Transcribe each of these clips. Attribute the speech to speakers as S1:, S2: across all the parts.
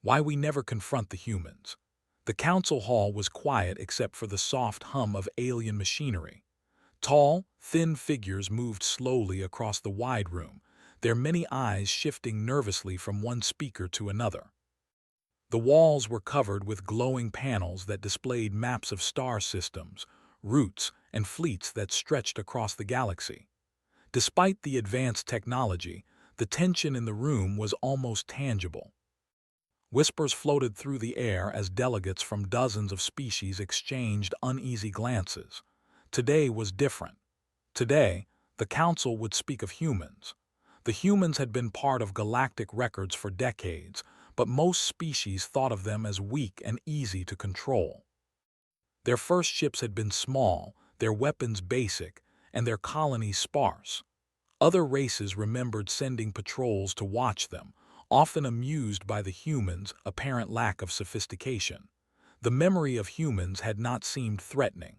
S1: Why we never confront the humans. The council hall was quiet except for the soft hum of alien machinery. Tall, thin figures moved slowly across the wide room, their many eyes shifting nervously from one speaker to another. The walls were covered with glowing panels that displayed maps of star systems, routes, and fleets that stretched across the galaxy. Despite the advanced technology, the tension in the room was almost tangible. Whispers floated through the air as delegates from dozens of species exchanged uneasy glances. Today was different. Today, the Council would speak of humans. The humans had been part of galactic records for decades, but most species thought of them as weak and easy to control. Their first ships had been small, their weapons basic, and their colonies sparse. Other races remembered sending patrols to watch them, often amused by the humans' apparent lack of sophistication. The memory of humans had not seemed threatening.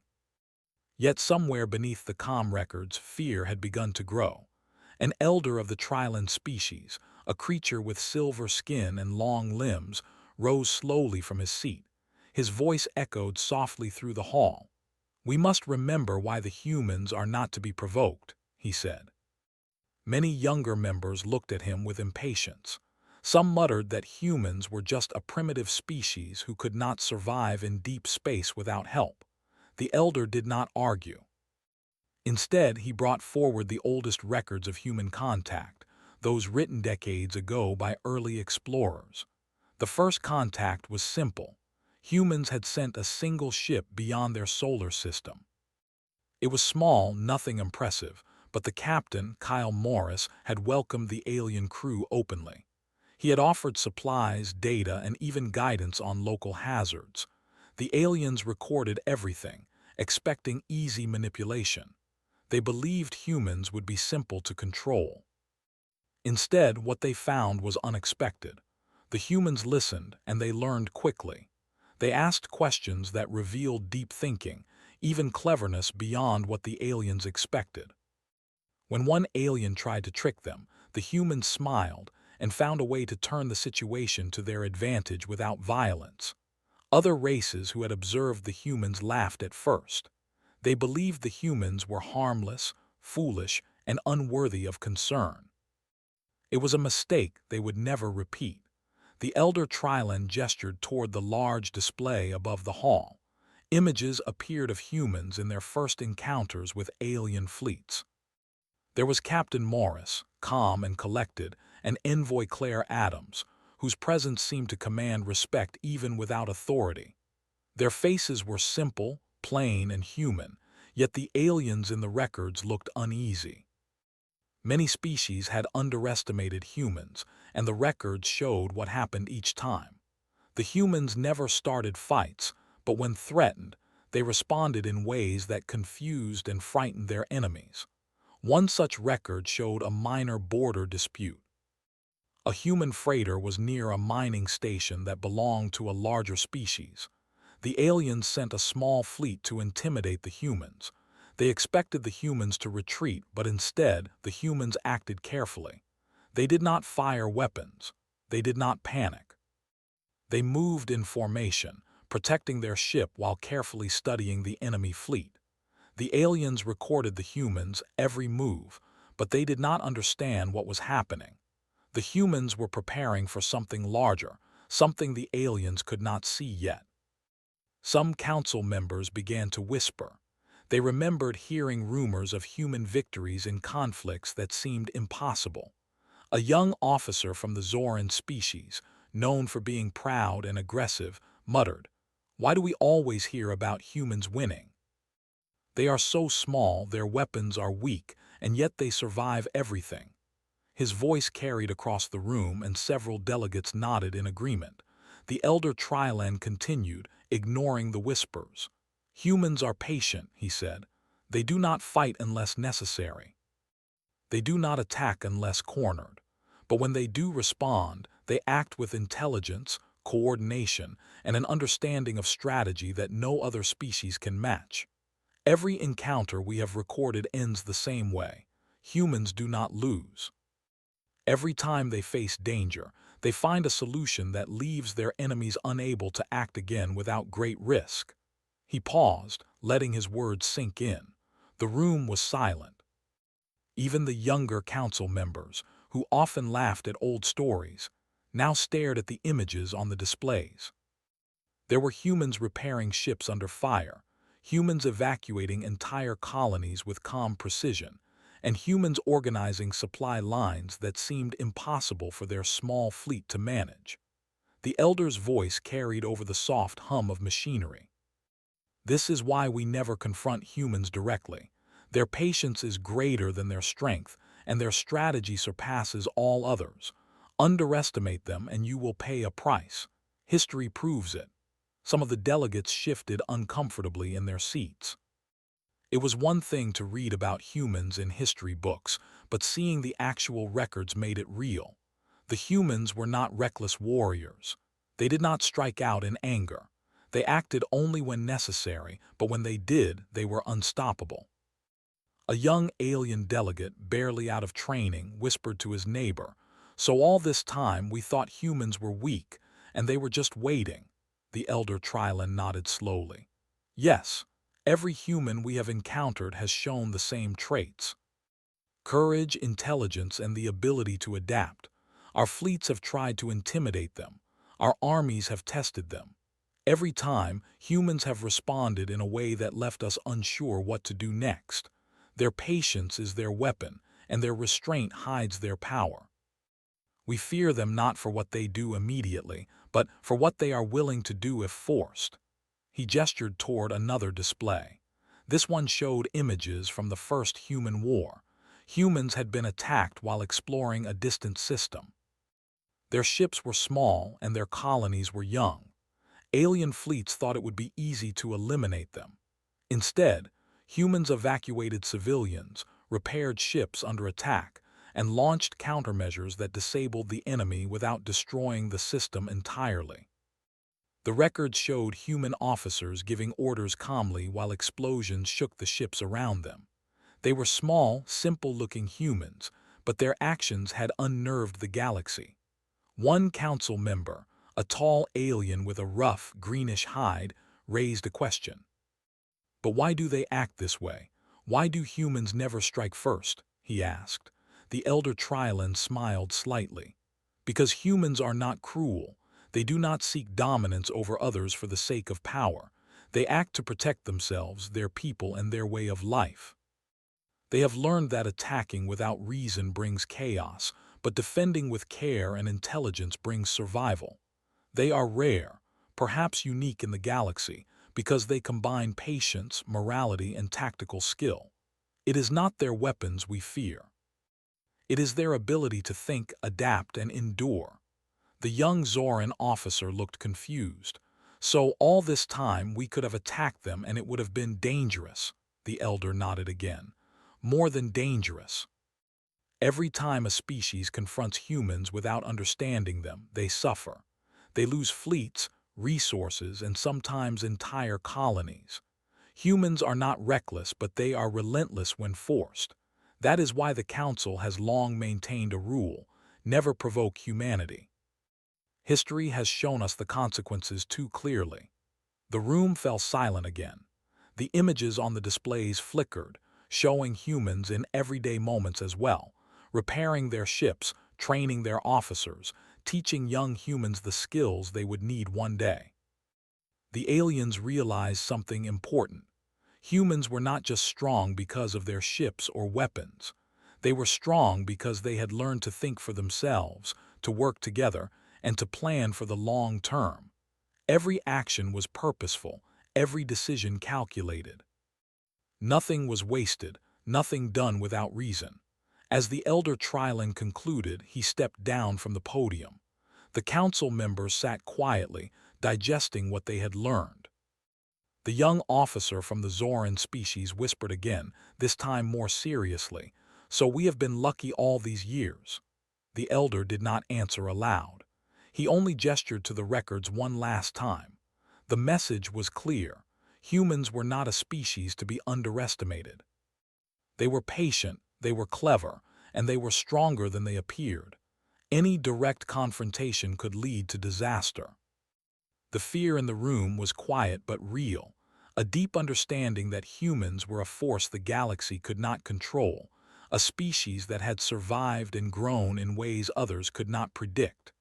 S1: Yet somewhere beneath the comm records, fear had begun to grow. An elder of the Trilon species, a creature with silver skin and long limbs, rose slowly from his seat. His voice echoed softly through the hall. "We must remember why the humans are not to be provoked," he said. Many younger members looked at him with impatience. Some muttered that humans were just a primitive species who could not survive in deep space without help. The elder did not argue. Instead, he brought forward the oldest records of human contact, those written decades ago by early explorers. The first contact was simple. Humans had sent a single ship beyond their solar system. It was small, nothing impressive, but the captain, Kyle Morris, had welcomed the alien crew openly. He had offered supplies, data, and even guidance on local hazards. The aliens recorded everything, expecting easy manipulation. They believed humans would be simple to control. Instead, what they found was unexpected. The humans listened, and they learned quickly. They asked questions that revealed deep thinking, even cleverness beyond what the aliens expected. When one alien tried to trick them, the humans smiled and found a way to turn the situation to their advantage without violence. Other races who had observed the humans laughed at first. They believed the humans were harmless, foolish, and unworthy of concern. It was a mistake they would never repeat. The elder Trilon gestured toward the large display above the hall. Images appeared of humans in their first encounters with alien fleets. There was Captain Morris, calm and collected, and Envoy Claire Adams, whose presence seemed to command respect even without authority. Their faces were simple, plain, and human, yet the aliens in the records looked uneasy. Many species had underestimated humans, and the records showed what happened each time. The humans never started fights, but when threatened, they responded in ways that confused and frightened their enemies. One such record showed a minor border dispute. A human freighter was near a mining station that belonged to a larger species. The aliens sent a small fleet to intimidate the humans. They expected the humans to retreat, but instead, the humans acted carefully. They did not fire weapons. They did not panic. They moved in formation, protecting their ship while carefully studying the enemy fleet. The aliens recorded the humans' every move, but they did not understand what was happening. The humans were preparing for something larger, something the aliens could not see yet. Some council members began to whisper. They remembered hearing rumors of human victories in conflicts that seemed impossible. A young officer from the Zoran species, known for being proud and aggressive, muttered, "Why do we always hear about humans winning? They are so small, their weapons are weak, and yet they survive everything." His voice carried across the room, and several delegates nodded in agreement. The elder Trilon continued, ignoring the whispers. "Humans are patient," he said. "They do not fight unless necessary. They do not attack unless cornered. But when they do respond, they act with intelligence, coordination, and an understanding of strategy that no other species can match. Every encounter we have recorded ends the same way. Humans do not lose. Every time they face danger, They find a solution that leaves their enemies unable to act again without great risk. He paused, letting his words sink in. The room was silent. Even the younger council members, who often laughed at old stories, now stared at the images on the displays. There were humans repairing ships under fire, humans evacuating entire colonies with calm precision, and humans organizing supply lines that seemed impossible for their small fleet to manage. The elder's voice carried over the soft hum of machinery. This is why we never confront humans directly. Their patience is greater than their strength, and their strategy surpasses all others. Underestimate them and you will pay a price. History proves it. Some of the delegates shifted uncomfortably in their seats. It was one thing to read about humans in history books, but seeing the actual records made it real. The humans were not reckless warriors. They did not strike out in anger. They acted only when necessary, but when they did, they were unstoppable. A young alien delegate, barely out of training, whispered to his neighbor, "So all this time we thought humans were weak, and they were just waiting." The elder Trilon nodded slowly. "Yes, every human we have encountered has shown the same traits. Courage, intelligence, and the ability to adapt. Our fleets have tried to intimidate them. Our armies have tested them. Every time, humans have responded in a way that left us unsure what to do next. Their patience is their weapon, and their restraint hides their power. We fear them not for what they do immediately, but for what they are willing to do if forced." He gestured toward another display. This one showed images from the first human war. Humans had been attacked while exploring a distant system. Their ships were small and their colonies were young. Alien fleets thought it would be easy to eliminate them. Instead, humans evacuated civilians, repaired ships under attack, and launched countermeasures that disabled the enemy without destroying the system entirely. The records showed human officers giving orders calmly while explosions shook the ships around them. They were small, simple-looking humans, but their actions had unnerved the galaxy. One council member, a tall alien with a rough, greenish hide, raised a question. "But why do they act this way? Why do humans never strike first?" he asked. The elder Trilon smiled slightly. "Because humans are not cruel. They do not seek dominance over others for the sake of power. They act to protect themselves, their people, and their way of life. They have learned that attacking without reason brings chaos, but defending with care and intelligence brings survival. They are rare, perhaps unique in the galaxy, because they combine patience, morality, and tactical skill. It is not their weapons we fear. It is their ability to think, adapt, and endure." The young Zoran officer looked confused. "So all this time we could have attacked them and it would have been dangerous." The elder nodded again. "More than dangerous. Every time a species confronts humans without understanding them, they suffer. They lose fleets, resources, and sometimes entire colonies. Humans are not reckless, but they are relentless when forced. That is why the Council has long maintained a rule: never provoke humanity. History has shown us the consequences too clearly." The room fell silent again. The images on the displays flickered, showing humans in everyday moments as well, repairing their ships, training their officers, teaching young humans the skills they would need one day. The aliens realized something important. Humans were not just strong because of their ships or weapons. They were strong because they had learned to think for themselves, to work together, and to plan for the long term. Every action was purposeful, every decision calculated. Nothing was wasted, nothing done without reason. As the elder Trilon concluded, he stepped down from the podium. The council members sat quietly, digesting what they had learned. The young officer from the Zoran species whispered again, this time more seriously, "So we have been lucky all these years." The elder did not answer aloud. He only gestured to the records one last time. The message was clear. Humans were not a species to be underestimated. They were patient, they were clever, and they were stronger than they appeared. Any direct confrontation could lead to disaster. The fear in the room was quiet but real, a deep understanding that humans were a force the galaxy could not control, a species that had survived and grown in ways others could not predict.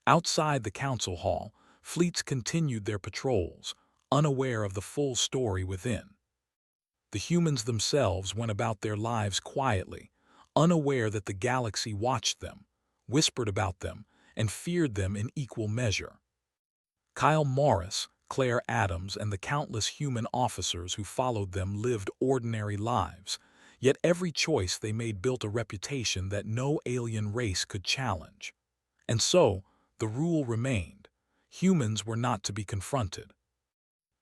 S1: Outside the council hall, fleets continued their patrols, unaware of the full story within. The humans themselves went about their lives quietly, unaware that the galaxy watched them, whispered about them, and feared them in equal measure. Kyle Morris, Claire Adams, and the countless human officers who followed them lived ordinary lives, yet every choice they made built a reputation that no alien race could challenge. And so, the rule remained: humans were not to be confronted.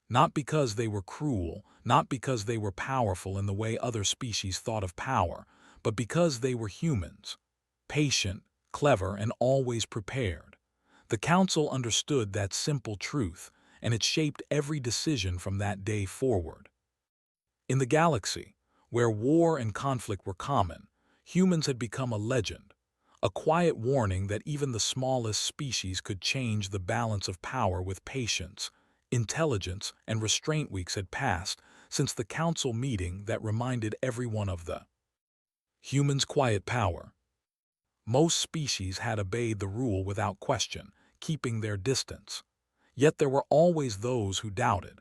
S1: Not because they were cruel, not because they were powerful in the way other species thought of power, but because they were humans, patient, clever, and always prepared. The Council understood that simple truth, and it shaped every decision from that day forward. In the galaxy, where war and conflict were common, humans had become a legend, a quiet warning that even the smallest species could change the balance of power with patience, intelligence, and restraint. Weeks had passed since the council meeting that reminded everyone of the humans' quiet power. Most species had obeyed the rule without question, keeping their distance. Yet there were always those who doubted.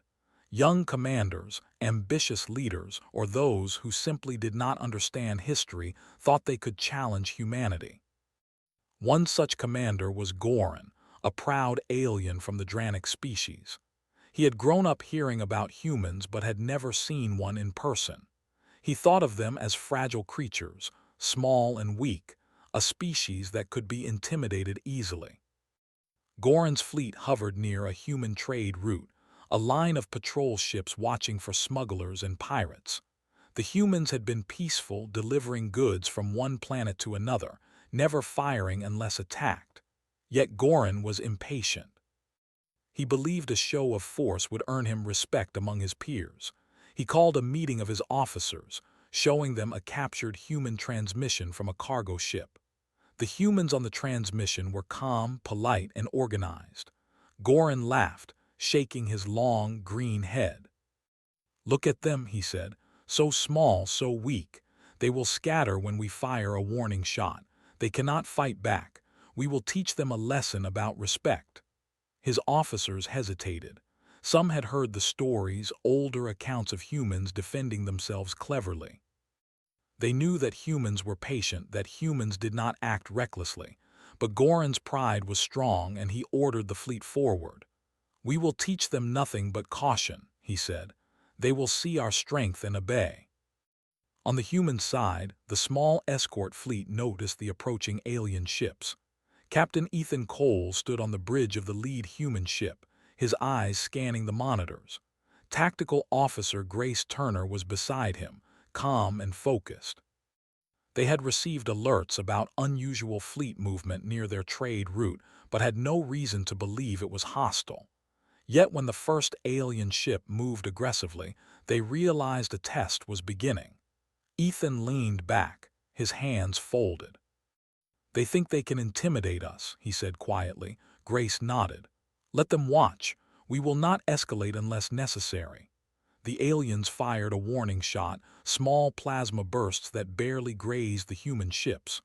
S1: Young commanders, ambitious leaders, or those who simply did not understand history thought they could challenge humanity. One such commander was Goran, a proud alien from the Dranic species. He had grown up hearing about humans but had never seen one in person. He thought of them as fragile creatures, small and weak, a species that could be intimidated easily. Goran's fleet hovered near a human trade route, a line of patrol ships watching for smugglers and pirates. The humans had been peaceful, delivering goods from one planet to another, never firing unless attacked. Yet Goran was impatient. He believed a show of force would earn him respect among his peers. He called a meeting of his officers, showing them a captured human transmission from a cargo ship. The humans on the transmission were calm, polite, and organized. Goran laughed, shaking his long, green head. "Look at them," he said, "so small, so weak. They will scatter when we fire a warning shot. They cannot fight back. We will teach them a lesson about respect." His officers hesitated. Some had heard the stories, older accounts of humans defending themselves cleverly. They knew that humans were patient, that humans did not act recklessly. But Goran's pride was strong, and he ordered the fleet forward. "We will teach them nothing but caution," he said. "They will see our strength and obey." On the human side, the small escort fleet noticed the approaching alien ships. Captain Ethan Cole stood on the bridge of the lead human ship, his eyes scanning the monitors. Tactical Officer Grace Turner was beside him, calm and focused. They had received alerts about unusual fleet movement near their trade route, but had no reason to believe it was hostile. Yet when the first alien ship moved aggressively, they realized a test was beginning. Ethan leaned back, his hands folded. "They think they can intimidate us," he said quietly. Grace nodded. "Let them watch. We will not escalate unless necessary." The aliens fired a warning shot, small plasma bursts that barely grazed the human ships.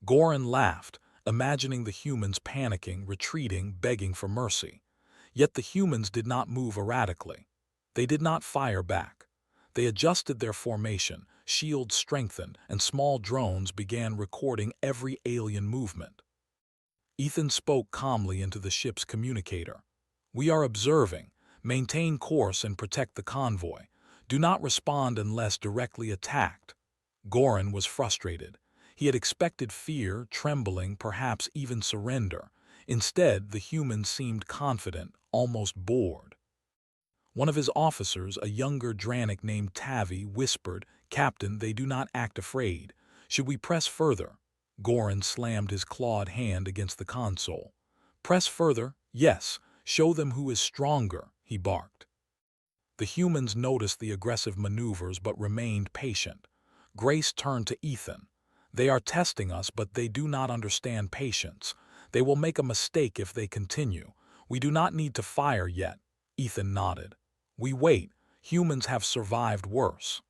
S1: Goran laughed, imagining the humans panicking, retreating, begging for mercy. Yet the humans did not move erratically. They did not fire back. They adjusted their formation, shields strengthened, and small drones began recording every alien movement. Ethan spoke calmly into the ship's communicator. "We are observing. Maintain course and protect the convoy. Do not respond unless directly attacked." Goran was frustrated. He had expected fear, trembling, perhaps even surrender. Instead, the humans seemed confident, almost bored. One of his officers, a younger Dranic named Tavi, whispered, "Captain, they do not act afraid. Should we press further?" Goran slammed his clawed hand against the console. "Press further? Yes. Show them who is stronger," he barked. The humans noticed the aggressive maneuvers but remained patient. Grace turned to Ethan. They are testing us, but they do not understand patience. They will make a mistake if they continue. We do not need to fire yet. Ethan nodded. We wait. Humans have survived worse.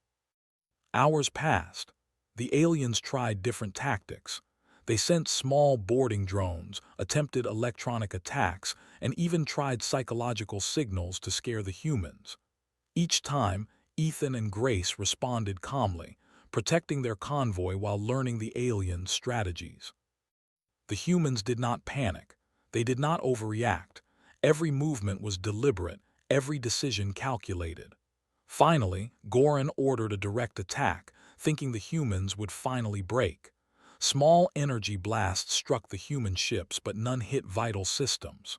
S1: Hours passed. The aliens tried different tactics. They sent small boarding drones, attempted electronic attacks, and even tried psychological signals to scare the humans. Each time, Ethan and Grace responded calmly, protecting their convoy while learning the aliens' strategies. The humans did not panic. They did not overreact. Every movement was deliberate, every decision calculated. Finally, Goran ordered a direct attack, thinking the humans would finally break. Small energy blasts struck the human ships, but none hit vital systems.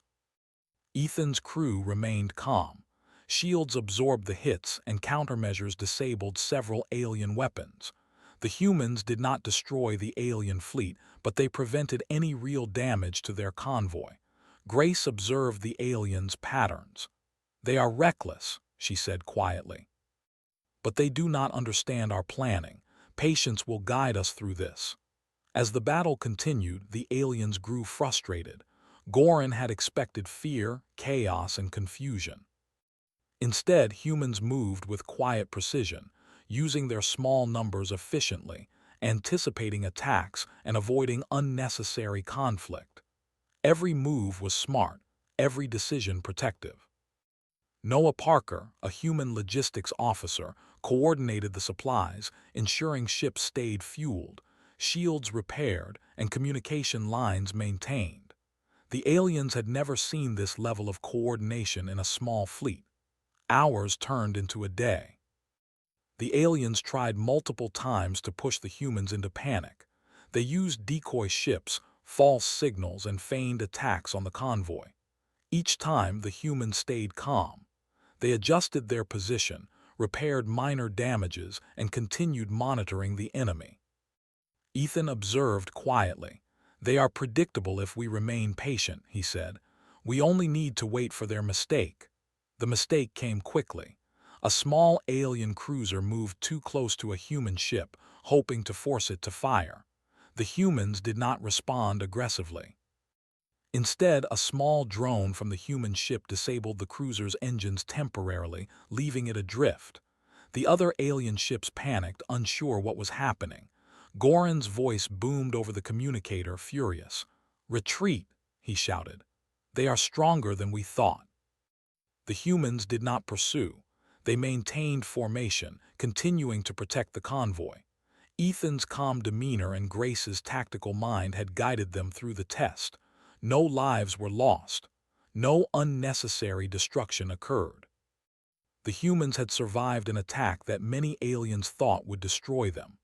S1: Ethan's crew remained calm. Shields absorbed the hits, and countermeasures disabled several alien weapons. The humans did not destroy the alien fleet, but they prevented any real damage to their convoy. Grace observed the aliens' patterns. They are reckless, she said quietly. But they do not understand our planning. Patience will guide us through this. As the battle continued, the aliens grew frustrated. Goran had expected fear, chaos, and confusion. Instead, humans moved with quiet precision, using their small numbers efficiently, anticipating attacks, and avoiding unnecessary conflict. Every move was smart, every decision protective. Noah Parker, a human logistics officer, coordinated the supplies, ensuring ships stayed fueled, shields repaired, and communication lines maintained. The aliens had never seen this level of coordination in a small fleet. Hours turned into a day. The aliens tried multiple times to push the humans into panic. They used decoy ships, false signals, and feigned attacks on the convoy. Each time, the humans stayed calm. They adjusted their position, repaired minor damages, and continued monitoring the enemy. Ethan observed quietly. They are predictable if we remain patient, he said. We only need to wait for their mistake. The mistake came quickly. A small alien cruiser moved too close to a human ship, hoping to force it to fire. The humans did not respond aggressively. Instead, a small drone from the human ship disabled the cruiser's engines temporarily, leaving it adrift. The other alien ships panicked, unsure what was happening. Goran's voice boomed over the communicator, furious. "Retreat," he shouted. "They are stronger than we thought." The humans did not pursue. They maintained formation, continuing to protect the convoy. Ethan's calm demeanor and Grace's tactical mind had guided them through the test. No lives were lost. No unnecessary destruction occurred. The humans had survived an attack that many aliens thought would destroy them.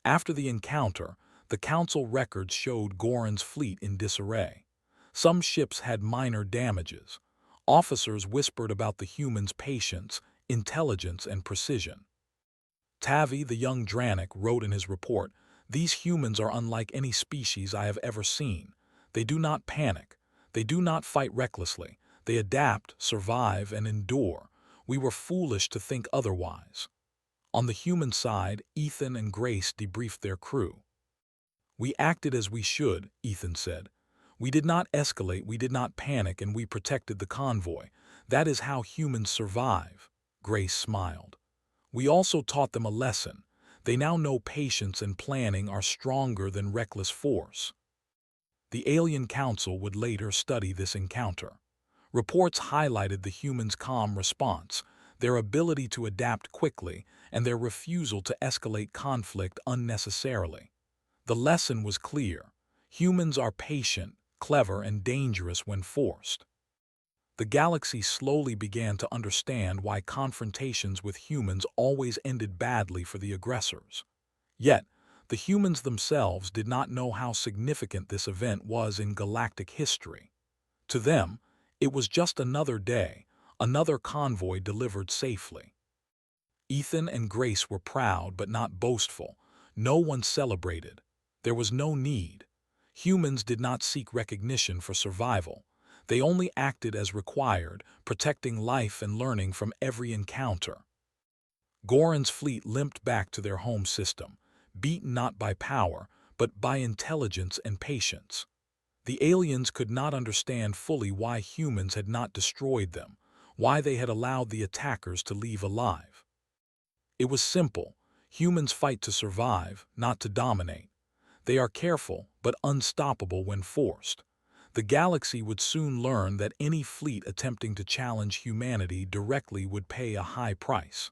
S1: After the encounter, the Council records showed Goran's fleet in disarray. Some ships had minor damages. Officers whispered about the humans' patience, intelligence, and precision. Tavi, the young Dranik, wrote in his report, "These humans are unlike any species I have ever seen. They do not panic. They do not fight recklessly. They adapt, survive, and endure. We were foolish to think otherwise." On the human side, Ethan and Grace debriefed their crew. "We acted as we should," Ethan said. "We did not escalate, we did not panic, and we protected the convoy. That is how humans survive." Grace smiled. "We also taught them a lesson. They now know patience and planning are stronger than reckless force." The Alien Council would later study this encounter. Reports highlighted the humans' calm response, their ability to adapt quickly, and their refusal to escalate conflict unnecessarily. The lesson was clear. Humans are patient, clever, and dangerous when forced. The galaxy slowly began to understand why confrontations with humans always ended badly for the aggressors. Yet, the humans themselves did not know how significant this event was in galactic history. To them, it was just another day, another convoy delivered safely. Ethan and Grace were proud but not boastful. No one celebrated. There was no need. Humans did not seek recognition for survival. They only acted as required, protecting life and learning from every encounter. Goran's fleet limped back to their home system, beaten not by power, but by intelligence and patience. The aliens could not understand fully why humans had not destroyed them, why they had allowed the attackers to leave alive. It was simple. Humans fight to survive, not to dominate. They are careful, but unstoppable when forced. The galaxy would soon learn that any fleet attempting to challenge humanity directly would pay a high price.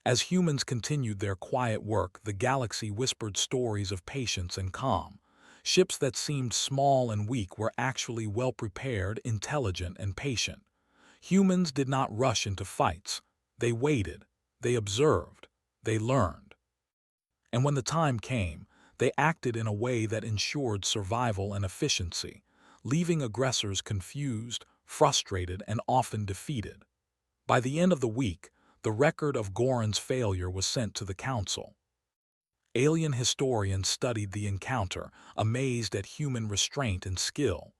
S1: As humans continued their quiet work, the galaxy whispered stories of patience and calm. Ships that seemed small and weak were actually well-prepared, intelligent, and patient. Humans did not rush into fights. They waited. They observed. They learned. And when the time came, they acted in a way that ensured survival and efficiency, leaving aggressors confused, frustrated, and often defeated. By the end of the week, the record of Goran's failure was sent to the Council. Alien historians studied the encounter, amazed at human restraint and skill.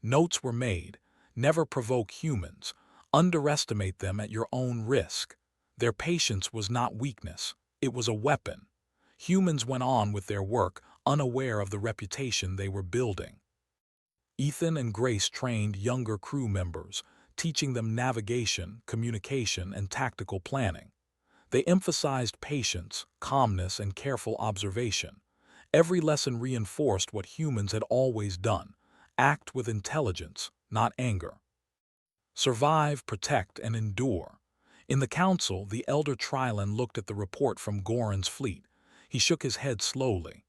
S1: Notes were made: never provoke humans, underestimate them at your own risk. Their patience was not weakness, it was a weapon. Humans went on with their work, unaware of the reputation they were building. Ethan and Grace trained younger crew members, teaching them navigation, communication, and tactical planning. They emphasized patience, calmness, and careful observation. Every lesson reinforced what humans had always done: act with intelligence, not anger. Survive, protect, and endure. In the council, the elder Trilon looked at the report from Goran's fleet. He shook his head slowly.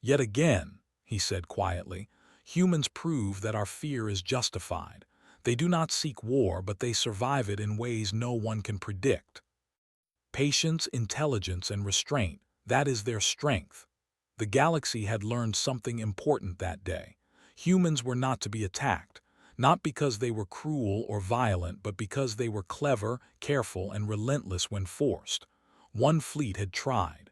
S1: "Yet again," he said quietly, "humans prove that our fear is justified. They do not seek war, but they survive it in ways no one can predict. Patience, intelligence, and restraint, that is their strength." The galaxy had learned something important that day. Humans were not to be attacked, not because they were cruel or violent, but because they were clever, careful, and relentless when forced. One fleet had tried.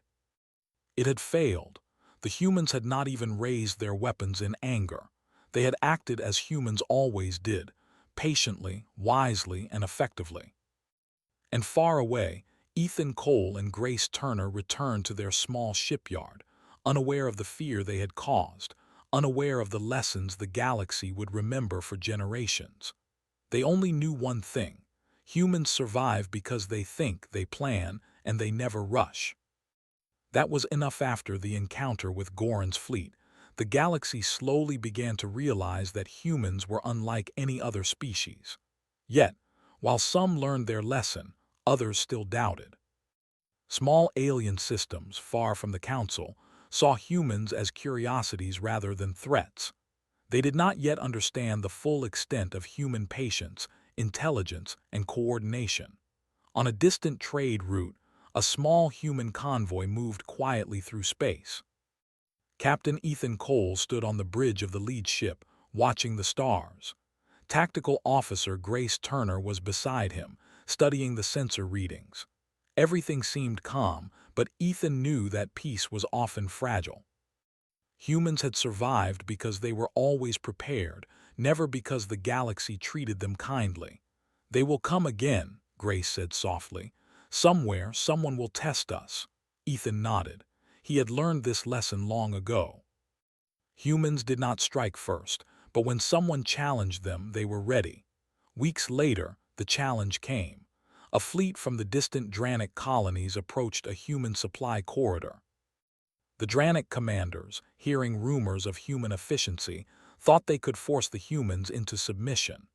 S1: It had failed. The humans had not even raised their weapons in anger. They had acted as humans always did, patiently, wisely, and effectively. And far away, Ethan Cole and Grace Turner returned to their small shipyard, unaware of the fear they had caused, unaware of the lessons the galaxy would remember for generations. They only knew one thing: humans survive because they think, they plan, and they never rush. That was enough. After the encounter with Goran's fleet, the galaxy slowly began to realize that humans were unlike any other species. Yet, while some learned their lesson, others still doubted. Small alien systems, far from the Council, saw humans as curiosities rather than threats. They did not yet understand the full extent of human patience, intelligence, and coordination. On a distant trade route, a small human convoy moved quietly through space. Captain Ethan Cole stood on the bridge of the lead ship, watching the stars. Tactical Officer Grace Turner was beside him, studying the sensor readings. Everything seemed calm, but Ethan knew that peace was often fragile. Humans had survived because they were always prepared, never because the galaxy treated them kindly. "They will come again," Grace said softly. "Somewhere, someone will test us." Ethan nodded. He had learned this lesson long ago. Humans did not strike first, but when someone challenged them, they were ready. Weeks later, the challenge came. A fleet from the distant Dranic colonies approached a human supply corridor. The Dranic commanders, hearing rumors of human efficiency, thought they could force the humans into submission.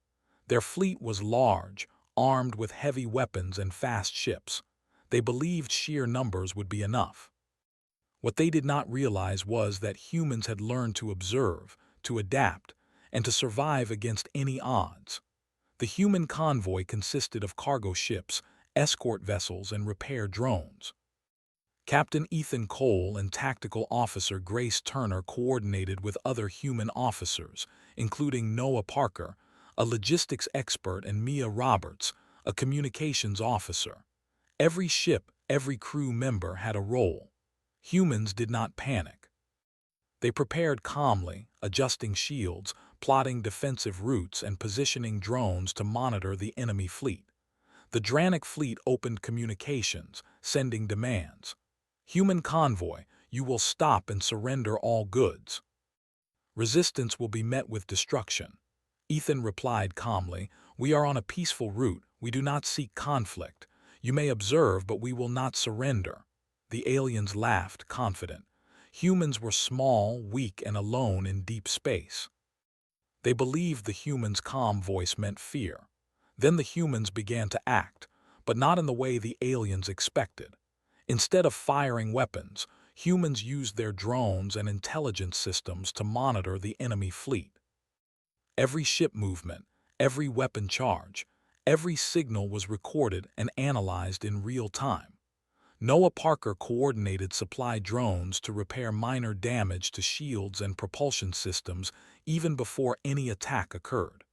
S1: Their fleet was large, armed with heavy weapons and fast ships. They believed sheer numbers would be enough. What they did not realize was that humans had learned to observe, to adapt, and to survive against any odds. The human convoy consisted of cargo ships, escort vessels, and repair drones. Captain Ethan Cole and Tactical Officer Grace Turner coordinated with other human officers, including Noah Parker, a logistics expert, and Mia Roberts, a communications officer. Every ship, every crew member had a role. Humans did not panic. They prepared calmly, adjusting shields, plotting defensive routes, and positioning drones to monitor the enemy fleet. The Dranic fleet opened communications, sending demands. "Human convoy, You will stop and surrender all goods. Resistance will be met with destruction. Ethan replied calmly, "We are on a peaceful route. We do not seek conflict. You may observe, but we will not surrender." The aliens laughed, confident. Humans were small, weak, and alone in deep space. They believed the humans' calm voice meant fear. Then the humans began to act, but not in the way the aliens expected. Instead of firing weapons, humans used their drones and intelligence systems to monitor the enemy fleet. Every ship movement, every weapon charge, every signal was recorded and analyzed in real time. Noah Parker coordinated supply drones to repair minor damage to shields and propulsion systems even before any attack occurred.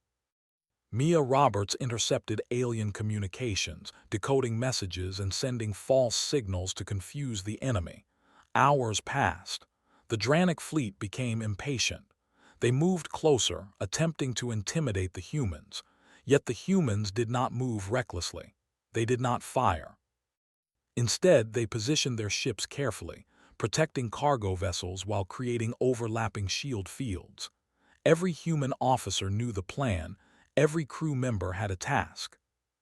S1: Mia Roberts intercepted alien communications, decoding messages and sending false signals to confuse the enemy. Hours passed. The Dranic fleet became impatient. They moved closer, attempting to intimidate the humans. Yet the humans did not move recklessly. They did not fire. Instead, they positioned their ships carefully, protecting cargo vessels while creating overlapping shield fields. Every human officer knew the plan. Every crew member had a task.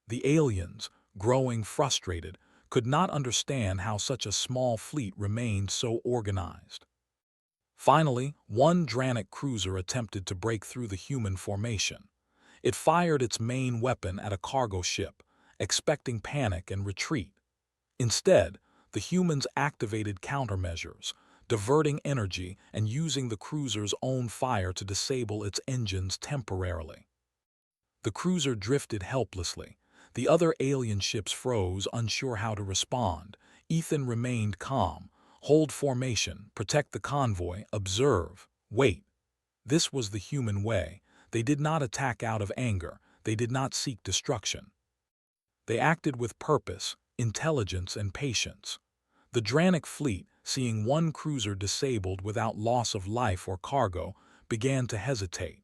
S1: The aliens, growing frustrated, could not understand how such a small fleet remained so organized. Finally, one Dranic cruiser attempted to break through the human formation. It fired its main weapon at a cargo ship, expecting panic and retreat. Instead, the humans activated countermeasures, diverting energy and using the cruiser's own fire to disable its engines temporarily. The cruiser drifted helplessly. The other alien ships froze, unsure how to respond. Ethan remained calm. Hold formation, protect the convoy, observe, wait. This was the human way. They did not attack out of anger. They did not seek destruction. They acted with purpose, intelligence, and patience. The Dranic fleet, seeing one cruiser disabled without loss of life or cargo, began to hesitate.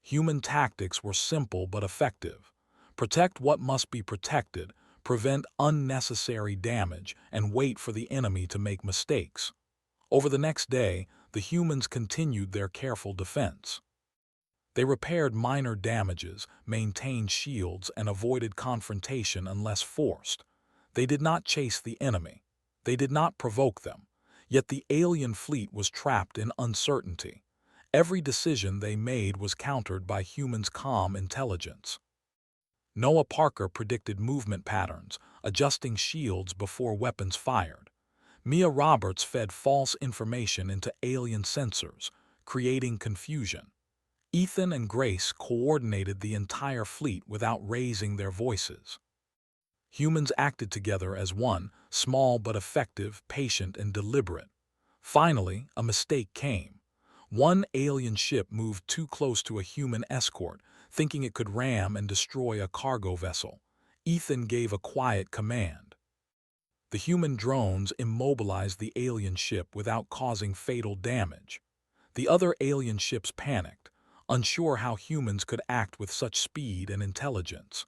S1: Human tactics were simple but effective. Protect what must be protected, prevent unnecessary damage, and wait for the enemy to make mistakes. Over the next day, the humans continued their careful defense. They repaired minor damages, maintained shields, and avoided confrontation unless forced. They did not chase the enemy. They did not provoke them. Yet the alien fleet was trapped in uncertainty. Every decision they made was countered by humans' calm intelligence. Noah Parker predicted movement patterns, adjusting shields before weapons fired. Mia Roberts fed false information into alien sensors, creating confusion. Ethan and Grace coordinated the entire fleet without raising their voices. Humans acted together as one, small but effective, patient and deliberate. Finally, a mistake came. One alien ship moved too close to a human escort, thinking it could ram and destroy a cargo vessel. Ethan gave a quiet command. The human drones immobilized the alien ship without causing fatal damage. The other alien ships panicked, unsure how humans could act with such speed and intelligence.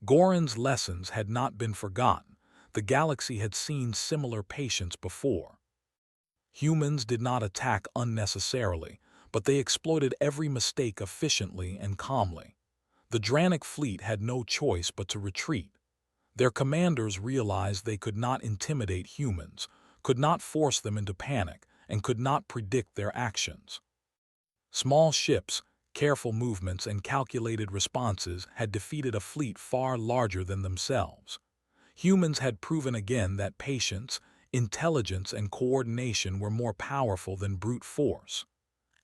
S1: Goran's lessons had not been forgotten. The galaxy had seen similar patience before. Humans did not attack unnecessarily, but they exploited every mistake efficiently and calmly. The Dranic fleet had no choice but to retreat. Their commanders realized they could not intimidate humans, could not force them into panic, and could not predict their actions. Small ships, careful movements, and calculated responses had defeated a fleet far larger than themselves. Humans had proven again that patience, intelligence, and coordination were more powerful than brute force.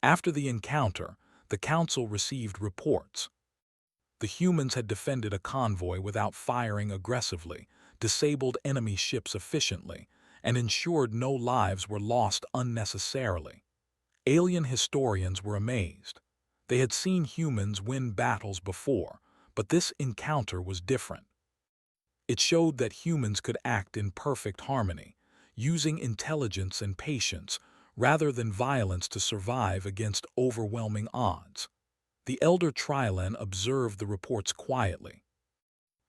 S1: After the encounter, the Council received reports. The humans had defended a convoy without firing aggressively, disabled enemy ships efficiently, and ensured no lives were lost unnecessarily. Alien historians were amazed. They had seen humans win battles before, but this encounter was different. It showed that humans could act in perfect harmony, using intelligence and patience rather than violence to survive against overwhelming odds. The elder Trilon observed the reports quietly.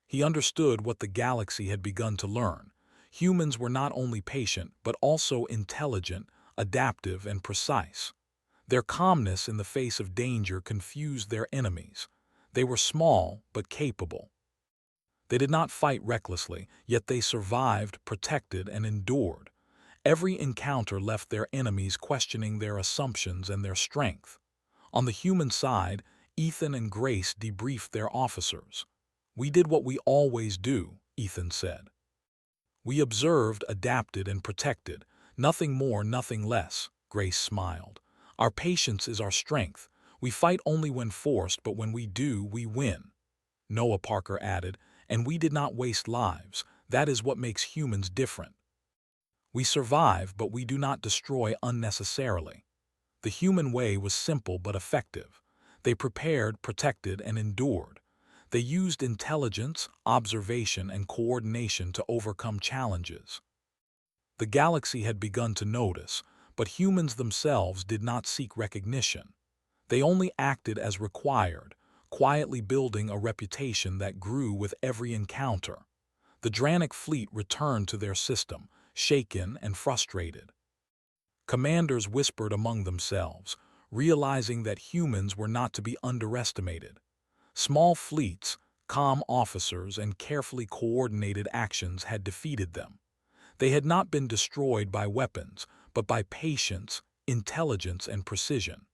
S1: He understood what the galaxy had begun to learn. Humans were not only patient, but also intelligent, adaptive, and precise. Their calmness in the face of danger confused their enemies. They were small, but capable. They did not fight recklessly, yet they survived, protected, and endured. Every encounter left their enemies questioning their assumptions and their strength. On the human side, Ethan and Grace debriefed their officers. "We did what we always do," Ethan said. "We observed, adapted, and protected. Nothing more, nothing less," Grace smiled. "Our patience is our strength. We fight only when forced, but when we do, we win." Noah Parker added, "And we did not waste lives. That is what makes humans different. We survive, but we do not destroy unnecessarily." The human way was simple but effective. They prepared, protected, and endured. They used intelligence, observation, and coordination to overcome challenges. The galaxy had begun to notice, but humans themselves did not seek recognition. They only acted as required, quietly building a reputation that grew with every encounter. The Dranic fleet returned to their system, shaken and frustrated. Commanders whispered among themselves, realizing that humans were not to be underestimated. Small fleets, calm officers, and carefully coordinated actions had defeated them. They had not been destroyed by weapons, but by patience, intelligence, and precision.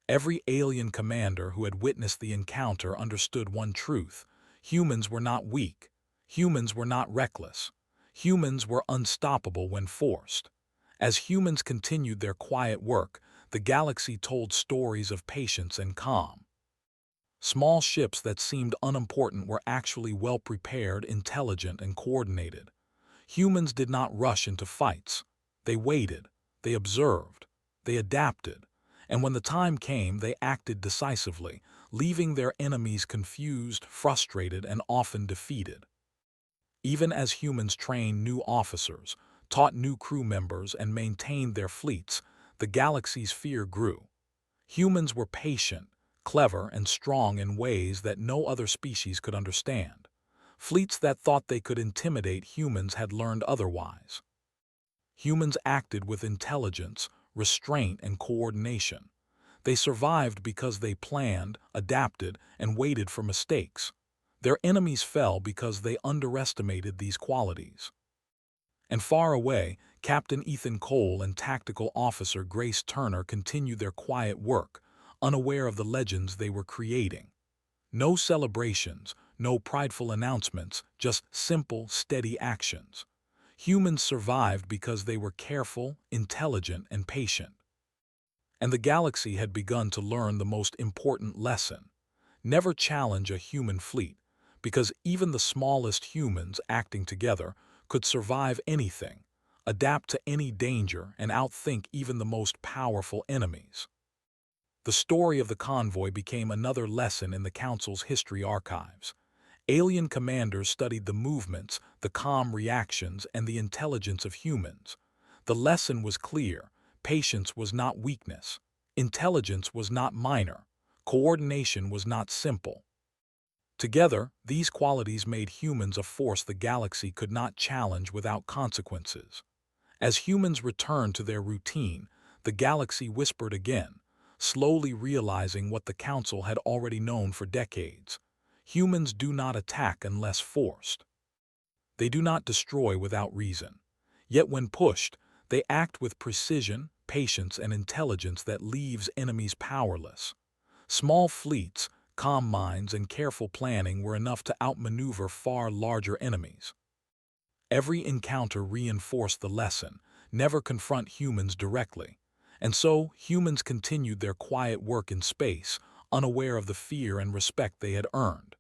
S1: Every alien commander who had witnessed the encounter understood one truth: humans were not weak. Humans were not reckless. Humans were unstoppable when forced. As humans continued their quiet work, the galaxy told stories of patience and calm. Small ships that seemed unimportant were actually well-prepared, intelligent, and coordinated. Humans did not rush into fights. They waited, they observed, they adapted, and when the time came, they acted decisively, leaving their enemies confused, frustrated, and often defeated. Even as humans trained new officers, taught new crew members, and maintained their fleets, the galaxy's fear grew. Humans were patient, clever, and strong in ways that no other species could understand. Fleets that thought they could intimidate humans had learned otherwise. Humans acted with intelligence, restraint, and coordination. They survived because they planned, adapted, and waited for mistakes. Their enemies fell because they underestimated these qualities. And far away, Captain Ethan Cole and Tactical Officer Grace Turner continued their quiet work, unaware of the legends they were creating. No celebrations, no prideful announcements, just simple, steady actions. Humans survived because they were careful, intelligent, and patient. And the galaxy had begun to learn the most important lesson: never challenge a human fleet, because even the smallest humans acting together could survive anything, adapt to any danger, and outthink even the most powerful enemies. The story of the convoy became another lesson in the Council's history archives. Alien commanders studied the movements, the calm reactions, and the intelligence of humans. The lesson was clear: patience was not weakness, intelligence was not minor, coordination was not simple. Together, these qualities made humans a force the galaxy could not challenge without consequences. As humans returned to their routine, the galaxy whispered again, slowly realizing what the Council had already known for decades. Humans do not attack unless forced. They do not destroy without reason. Yet when pushed, they act with precision, patience, and intelligence that leaves enemies powerless. Small fleets, calm minds, and careful planning were enough to outmaneuver far larger enemies. Every encounter reinforced the lesson: never confront humans directly. And so, humans continued their quiet work in space, unaware of the fear and respect they had earned.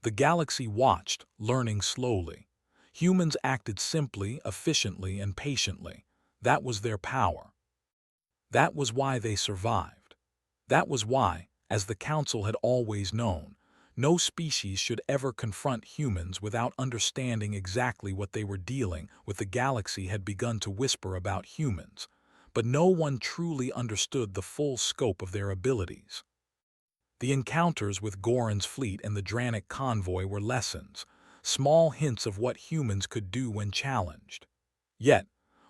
S1: The galaxy watched, learning slowly. Humans acted simply, efficiently, and patiently. That was their power. That was why they survived. That was why, as the Council had always known, no species should ever confront humans without understanding exactly what they were dealing with. The galaxy had begun to whisper about humans, but no one truly understood the full scope of their abilities. The encounters with Goran's fleet and the Dranic convoy were lessons. small hints of what humans could do when challenged. Yet,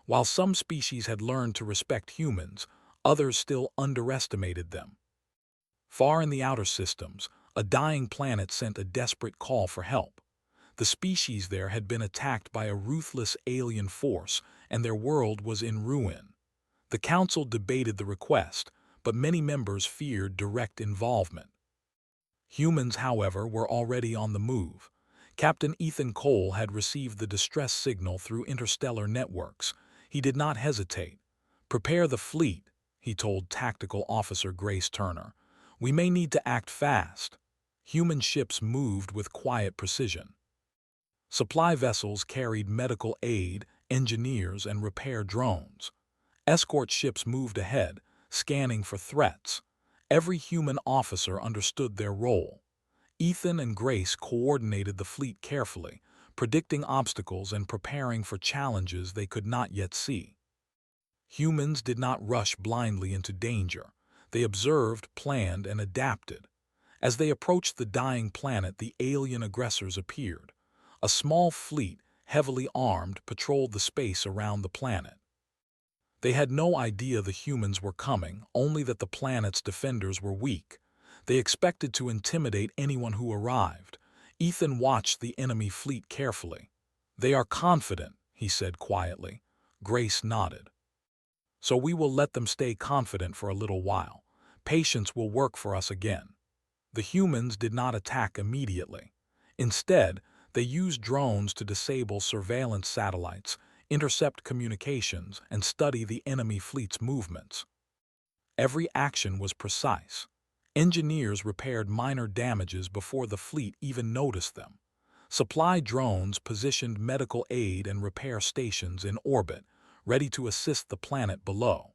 S1: while some species had learned to respect humans, others still underestimated them. Far in the outer systems, a dying planet sent a desperate call for help. The species there had been attacked by a ruthless alien force, and their world was in ruin. The council debated the request, but many members feared direct involvement. Humans, however, were already on the move. Captain Ethan Cole had received the distress signal through interstellar networks. He did not hesitate. "Prepare the fleet," he told Tactical Officer Grace Turner. "We may need to act fast." Human ships moved with quiet precision. Supply vessels carried medical aid, engineers, and repair drones. Escort ships moved ahead, scanning for threats. Every human officer understood their role. Ethan and Grace coordinated the fleet carefully, predicting obstacles and preparing for challenges they could not yet see. Humans did not rush blindly into danger. They observed, planned, and adapted. As they approached the dying planet, the alien aggressors appeared. A small fleet, heavily armed, patrolled the space around the planet. They had no idea the humans were coming, only that the planet's defenders were weak. They expected to intimidate anyone who arrived. Ethan watched the enemy fleet carefully. "They are confident," he said quietly. Grace nodded. "So we will let them stay confident for a little while. Patience will work for us again." The humans did not attack immediately. Instead, they used drones to disable surveillance satellites, intercept communications, and study the enemy fleet's movements. Every action was precise. Engineers repaired minor damages before the fleet even noticed them. Supply drones positioned medical aid and repair stations in orbit, ready to assist the planet below.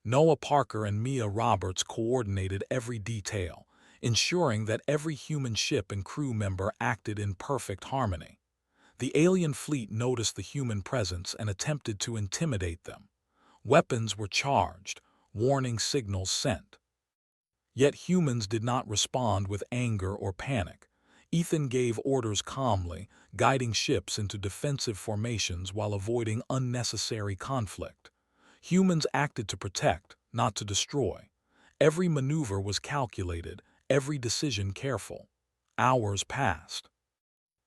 S1: Noah Parker and Mia Roberts coordinated every detail, ensuring that every human ship and crew member acted in perfect harmony. The alien fleet noticed the human presence and attempted to intimidate them. Weapons were charged, warning signals sent. Yet humans did not respond with anger or panic. Ethan gave orders calmly, guiding ships into defensive formations while avoiding unnecessary conflict. Humans acted to protect, not to destroy. Every maneuver was calculated, every decision careful. Hours passed.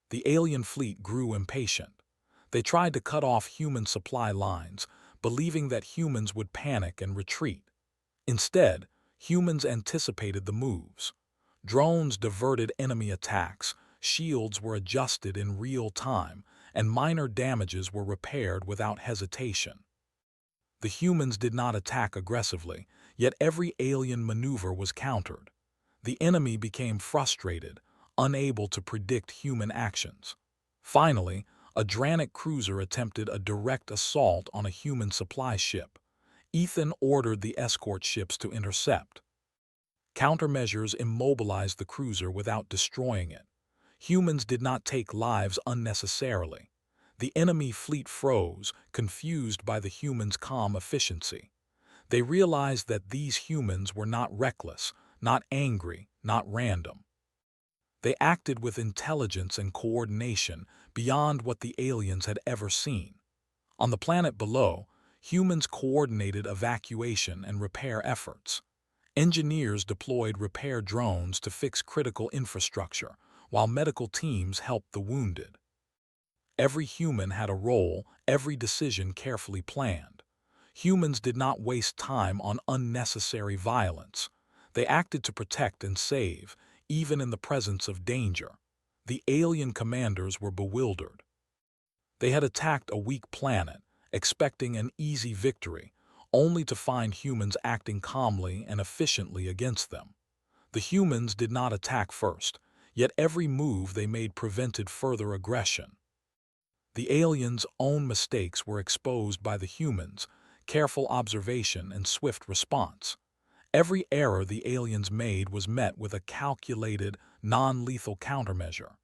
S1: The alien fleet grew impatient. They tried to cut off human supply lines, believing that humans would panic and retreat. Instead, humans anticipated the moves. Drones diverted enemy attacks, shields were adjusted in real time, and minor damages were repaired without hesitation. The humans did not attack aggressively, yet every alien maneuver was countered. The enemy became frustrated, unable to predict human actions. Finally, a Dranik cruiser attempted a direct assault on a human supply ship. Ethan ordered the escort ships to intercept. Countermeasures immobilized the cruiser without destroying it. Humans did not take lives unnecessarily. The enemy fleet froze, confused by the humans' calm efficiency. They realized that these humans were not reckless, not angry, not random. They acted with intelligence and coordination beyond what the aliens had ever seen. On the planet below, humans coordinated evacuation and repair efforts. Engineers deployed repair drones to fix critical infrastructure, while medical teams helped the wounded. Every human had a role, every decision carefully planned. Humans did not waste time on unnecessary violence. They acted to protect and save, even in the presence of danger. The alien commanders were bewildered. They had attacked a weak planet, expecting an easy victory, only to find humans acting calmly and efficiently against them. The humans did not attack first, yet every move they made prevented further aggression. The aliens' own mistakes were exposed by the humans, careful observation and swift response. Every error the aliens made was met with a calculated, non-lethal countermeasure.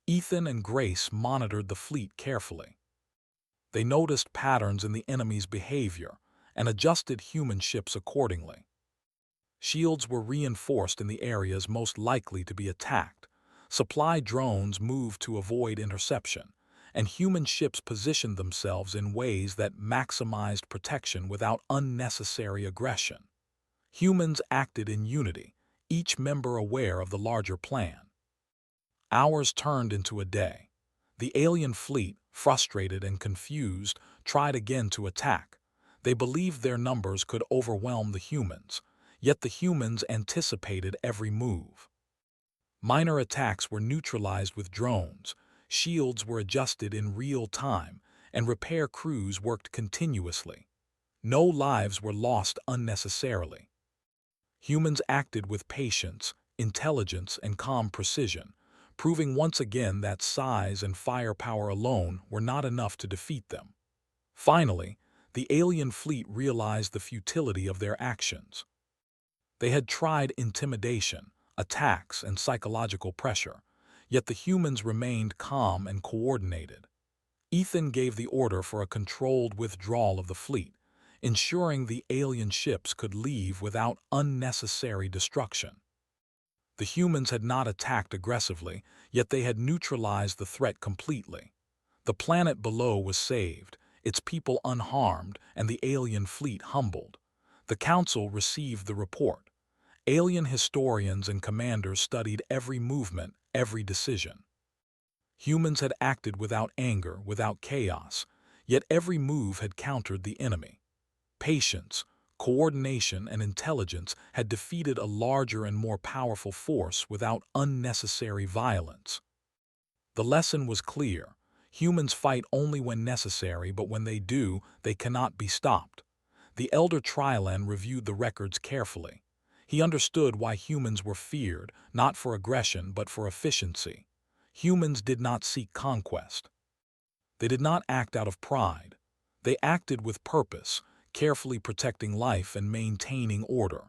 S1: Ethan and Grace monitored the fleet carefully. They noticed patterns in the enemy's behavior and adjusted human ships accordingly. Shields were reinforced in the areas most likely to be attacked. Supply drones moved to avoid interception, and human ships positioned themselves in ways that maximized protection without unnecessary aggression. Humans acted in unity, each member aware of the larger plan. Hours turned into a day. The alien fleet, frustrated and confused, tried again to attack. They believed their numbers could overwhelm the humans, yet the humans anticipated every move. Minor attacks were neutralized with drones, shields were adjusted in real time, and repair crews worked continuously. No lives were lost unnecessarily. Humans acted with patience, intelligence, and calm precision, proving once again that size and firepower alone were not enough to defeat them. Finally, the alien fleet realized the futility of their actions. They had tried intimidation, attacks, and psychological pressure, yet the humans remained calm and coordinated. Ethan gave the order for a controlled withdrawal of the fleet, ensuring the alien ships could leave without unnecessary destruction. The humans had not attacked aggressively, yet they had neutralized the threat completely. The planet below was saved, its people unharmed, and the alien fleet humbled. The Council received the report. Alien historians and commanders studied every movement, every decision. Humans had acted without anger, without chaos, yet every move had countered the enemy. Patience, coordination, and intelligence had defeated a larger and more powerful force without unnecessary violence. The lesson was clear. Humans fight only when necessary, but when they do, they cannot be stopped. The elder Trylan reviewed the records carefully. He understood why humans were feared, not for aggression but for efficiency. Humans did not seek conquest. They did not act out of pride. They acted with purpose, carefully protecting life and maintaining order.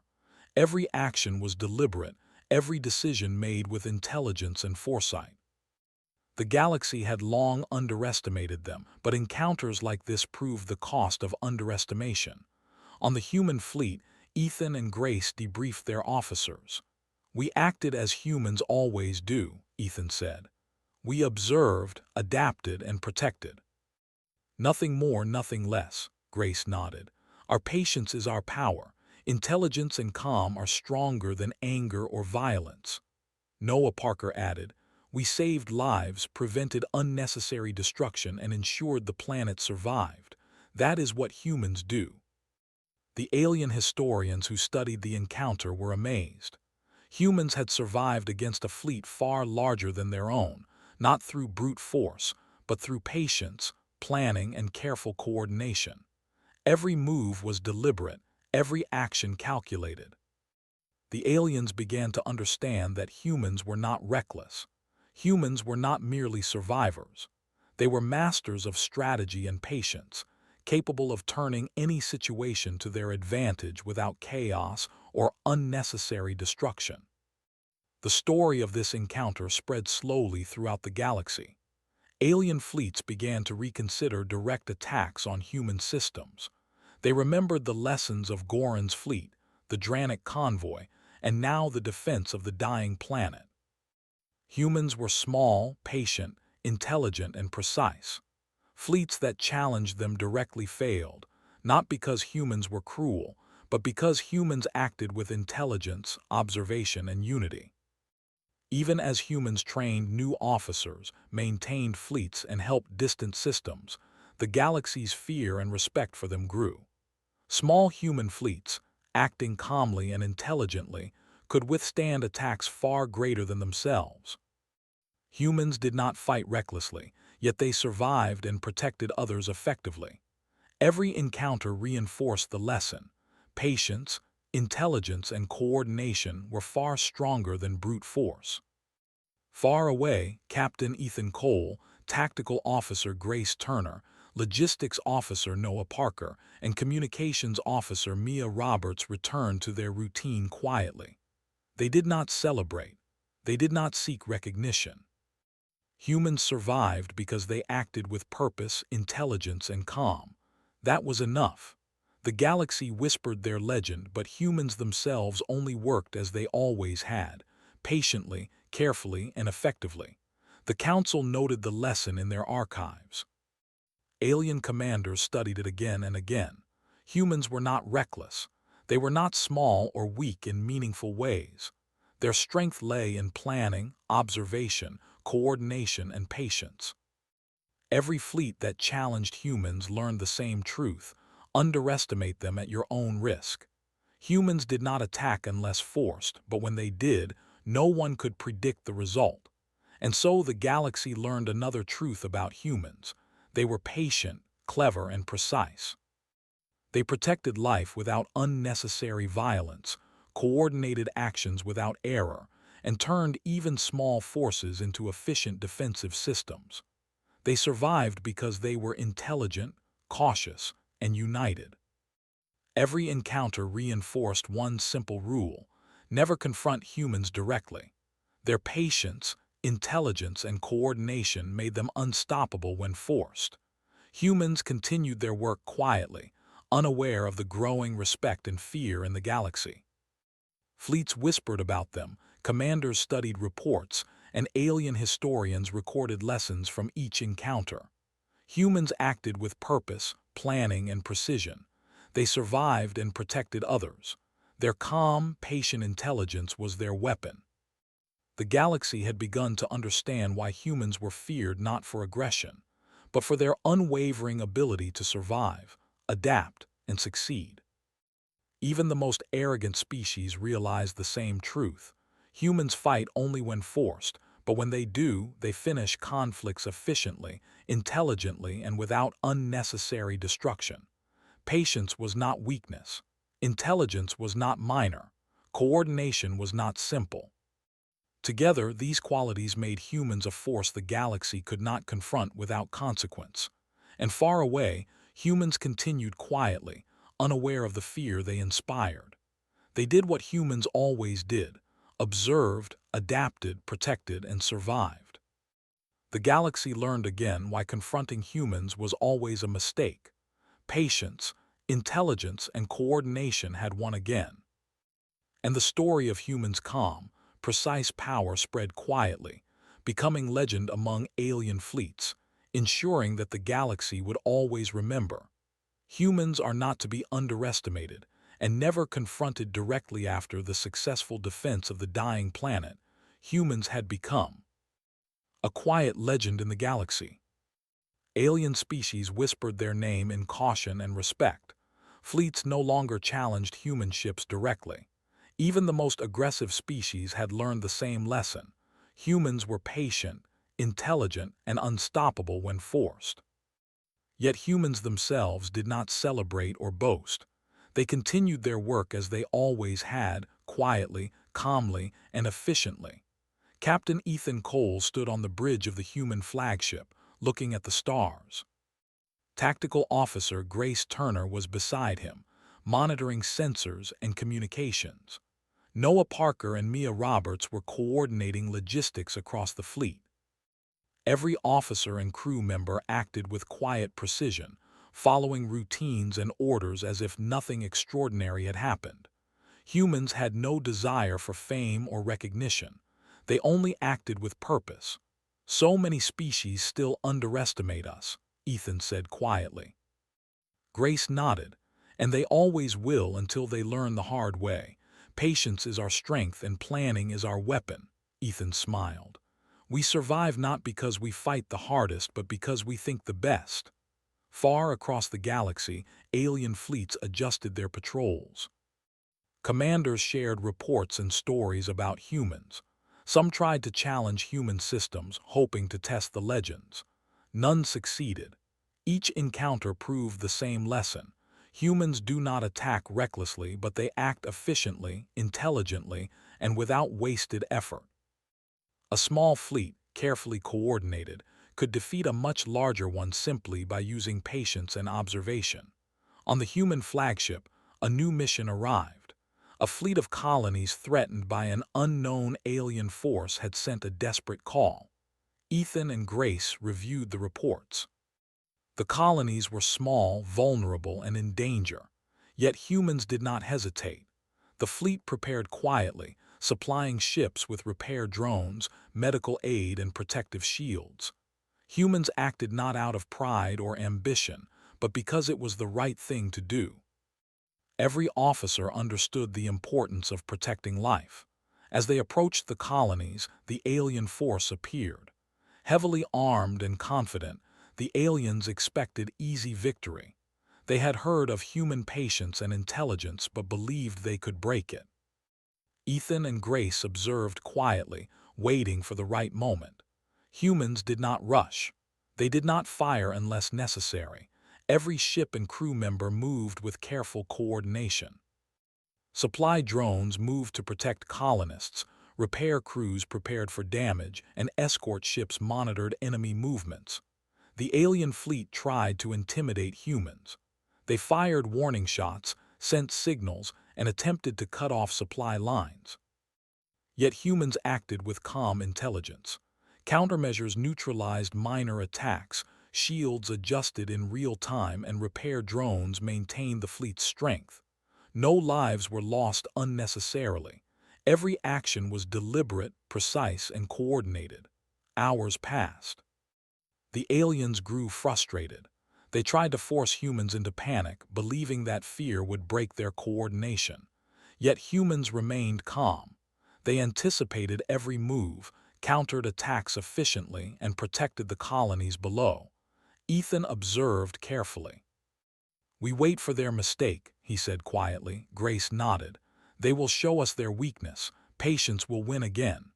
S1: Every action was deliberate, every decision made with intelligence and foresight. The galaxy had long underestimated them, but encounters like this proved the cost of underestimation. On the human fleet, Ethan and Grace debriefed their officers. "We acted as humans always do," Ethan said. "We observed, adapted, and protected." "Nothing more, nothing less," Grace nodded. "Our patience is our power. Intelligence and calm are stronger than anger or violence." Noah Parker added, "We saved lives, prevented unnecessary destruction, and ensured the planet survived. That is what humans do." The alien historians who studied the encounter were amazed. Humans had survived against a fleet far larger than their own, not through brute force, but through patience, planning, and careful coordination. Every move was deliberate, every action calculated. The aliens began to understand that humans were not reckless. Humans were not merely survivors. They were masters of strategy and patience, capable of turning any situation to their advantage without chaos or unnecessary destruction. The story of this encounter spread slowly throughout the galaxy. Alien fleets began to reconsider direct attacks on human systems. They remembered the lessons of Goran's fleet, the Dranic convoy, and now the defense of the dying planet. Humans were small, patient, intelligent, and precise. Fleets that challenged them directly failed, not because humans were cruel, but because humans acted with intelligence, observation, and unity. Even as humans trained new officers, maintained fleets, and helped distant systems, the galaxy's fear and respect for them grew. Small human fleets, acting calmly and intelligently, could withstand attacks far greater than themselves. Humans did not fight recklessly, yet they survived and protected others effectively. Every encounter reinforced the lesson. Patience, intelligence, and coordination were far stronger than brute force. Far away, Captain Ethan Cole, Tactical Officer Grace Turner, Logistics Officer Noah Parker, and Communications Officer Mia Roberts returned to their routine quietly. They did not celebrate. They did not seek recognition. Humans survived because they acted with purpose, intelligence, and calm. That was enough. The galaxy whispered their legend, but humans themselves only worked as they always had, patiently, carefully and effectively. The Council noted the lesson in their archives. Alien commanders studied it again and again. Humans were not reckless. They were not small or weak in meaningful ways. Their strength lay in planning, observation, coordination, and patience. Every fleet that challenged humans learned the same truth: underestimate them at your own risk. Humans did not attack unless forced, but when they did, no one could predict the result. And so the galaxy learned another truth about humans: they were patient, clever, and precise. They protected life without unnecessary violence, coordinated actions without error, and turned even small forces into efficient defensive systems. They survived because they were intelligent, cautious, and united. Every encounter reinforced one simple rule: never confront humans directly. Their patience, intelligence, and coordination made them unstoppable when forced. Humans continued their work quietly, unaware of the growing respect and fear in the galaxy. Fleets whispered about them, commanders studied reports, and alien historians recorded lessons from each encounter. Humans acted with purpose, planning, and precision. They survived and protected others. Their calm, patient intelligence was their weapon. The galaxy had begun to understand why humans were feared not for aggression, but for their unwavering ability to survive, adapt, and succeed. Even the most arrogant species realized the same truth: humans fight only when forced, but when they do, they finish conflicts efficiently, intelligently, and without unnecessary destruction. Patience was not weakness. Intelligence was not minor. Coordination was not simple. Together, these qualities made humans a force the galaxy could not confront without consequence. And far away, humans continued quietly, unaware of the fear they inspired. They did what humans always did: observed, adapted, protected, and survived. The galaxy learned again why confronting humans was always a mistake. Patience, intelligence, and coordination had won again. And the story of humans' calm, precise power spread quietly, becoming legend among alien fleets, ensuring that the galaxy would always remember: humans are not to be underestimated. And never confronted directly after the successful defense of the dying planet, humans had become a quiet legend in the galaxy. Alien species whispered their name in caution and respect. Fleets no longer challenged human ships directly. Even the most aggressive species had learned the same lesson: humans were patient, intelligent, and unstoppable when forced. Yet humans themselves did not celebrate or boast. They continued their work as they always had: quietly, calmly, and efficiently. Captain Ethan Cole stood on the bridge of the human flagship, looking at the stars. Tactical Officer Grace Turner was beside him, monitoring sensors and communications. Noah Parker and Mia Roberts were coordinating logistics across the fleet. Every officer and crew member acted with quiet precision, following routines and orders as if nothing extraordinary had happened. Humans had no desire for fame or recognition. They only acted with purpose. "So many species still underestimate us," Ethan said quietly. Grace nodded. "And they always will until they learn the hard way. Patience is our strength and planning is our weapon," Ethan smiled. "We survive not because we fight the hardest, but because we think the best." Far across the galaxy, alien fleets adjusted their patrols. Commanders shared reports and stories about humans. Some tried to challenge human systems, hoping to test the legends. None succeeded. Each encounter proved the same lesson: humans do not attack recklessly, but they act efficiently, intelligently, and without wasted effort. A small fleet, carefully coordinated, could defeat a much larger one simply by using patience and observation. On the human flagship, a new mission arrived. A fleet of colonies threatened by an unknown alien force had sent a desperate call. Ethan and Grace reviewed the reports. The colonies were small, vulnerable, and in danger. Yet humans did not hesitate. The fleet prepared quietly, supplying ships with repair drones, medical aid, and protective shields. Humans acted not out of pride or ambition, but because it was the right thing to do. Every officer understood the importance of protecting life. As they approached the colonies, the alien force appeared. Heavily armed and confident, the aliens expected easy victory. They had heard of human patience and intelligence but believed they could break it. Ethan and Grace observed quietly, waiting for the right moment. Humans did not rush. They did not fire unless necessary. Every ship and crew member moved with careful coordination. Supply drones moved to protect colonists, repair crews prepared for damage, and escort ships monitored enemy movements. The alien fleet tried to intimidate humans. They fired warning shots, sent signals, and attempted to cut off supply lines. Yet humans acted with calm intelligence. Countermeasures neutralized minor attacks, shields adjusted in real time, and repair drones maintained the fleet's strength. No lives were lost unnecessarily. Every action was deliberate, precise, and coordinated. Hours passed. The aliens grew frustrated. They tried to force humans into panic, believing that fear would break their coordination. Yet humans remained calm. They anticipated every move, countered attacks efficiently, and protected the colonies below. Ethan observed carefully. "We wait for their mistake," he said quietly. Grace nodded. "They will show us their weakness. Patience will win again."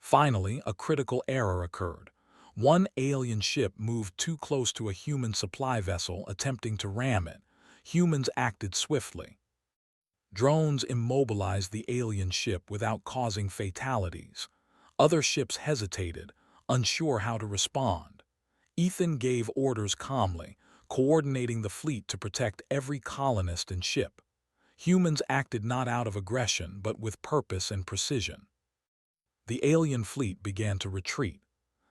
S1: Finally, a critical error occurred. One alien ship moved too close to a human supply vessel, attempting to ram it. Humans acted swiftly. Drones immobilized the alien ship without causing fatalities. Other ships hesitated, unsure how to respond. Ethan gave orders calmly, coordinating the fleet to protect every colonist and ship. Humans acted not out of aggression, but with purpose and precision. The alien fleet began to retreat.